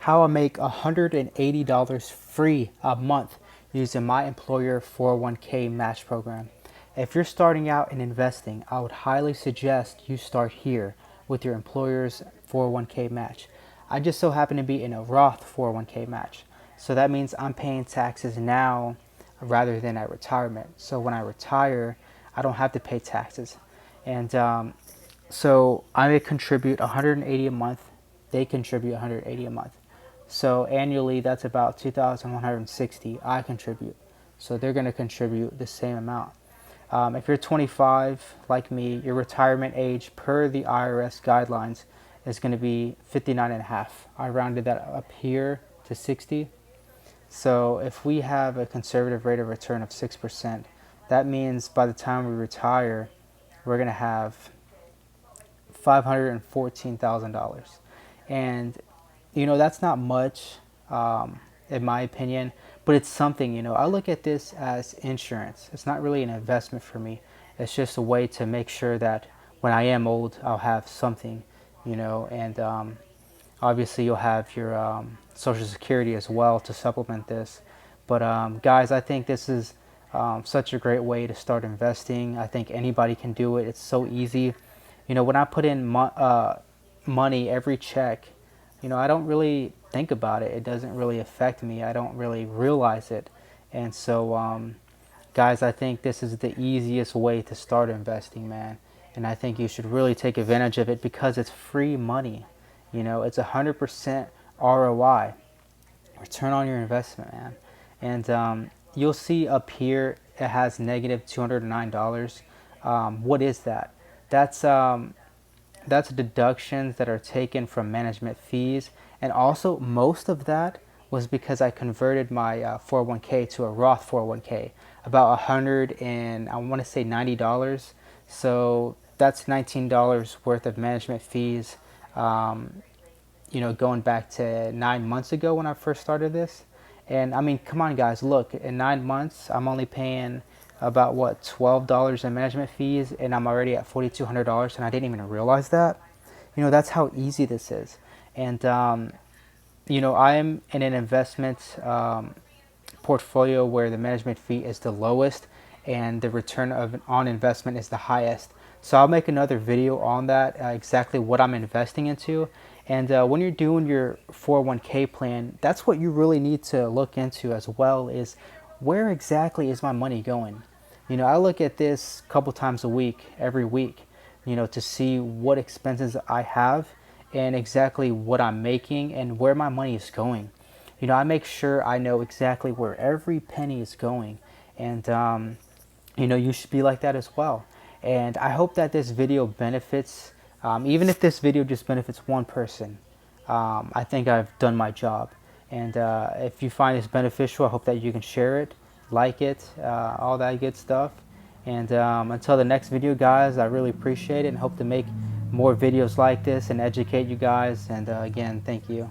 how I make $180 free a month using my employer 401k match program. If you're starting out in investing, I would highly suggest you start here with your employer's 401k match. I just so happen to be in a Roth 401k match. So that means I'm paying taxes now rather than at retirement. So when I retire, I don't have to pay taxes. And so I may contribute 180 a month. They contribute 180 a month. So annually, that's about 2,160 I contribute. So they're going to contribute the same amount. If you're 25, like me, your retirement age per the IRS guidelines is going to be 59 and a half. I rounded that up here to 60. So if we have a conservative rate of return of 6%, that means by the time we retire, we're going to have $514,000. And, that's not much, in my opinion, but it's something. I look at this as insurance. It's not really an investment for me. It's just a way to make sure that when I am old, I'll have something, and obviously you'll have your Social Security as well to supplement this. But guys, I think this is such a great way to start investing. I think anybody can do it. It's so easy. When I put in money every check, I don't really think about it. It doesn't really affect me. I don't really realize it. And so, guys, I think this is the easiest way to start investing, man. And I think you should really take advantage of it because it's free money. It's 100% ROI, return on your investment, man. And you'll see up here it has negative $209. What is that? That's deductions that are taken from management fees, and also most of that was because I converted my 401k to a Roth 401k, about 100 and I want to say $90. So that's $19 worth of management fees. Going back to 9 months ago when I first started this. And I mean, come on, guys, look, in 9 months, I'm only paying about what, $12 in management fees, and I'm already at $4,200, and I didn't even realize that. That's how easy this is. And I am in an investment portfolio where the management fee is the lowest and the return on investment is the highest. So I'll make another video on that, exactly what I'm investing into. And when you're doing your 401k plan, that's what you really need to look into as well, is where exactly is my money going? I look at this a couple times a week, every week, to see what expenses I have and exactly what I'm making and where my money is going. I make sure I know exactly where every penny is going. And, you should be like that as well. And I hope that this video benefits, even if this video just benefits one person, I think I've done my job. And if you find this beneficial, I hope that you can share it, like it, all that good stuff. And until the next video, guys, I really appreciate it and hope to make more videos like this and educate you guys. And again, thank you.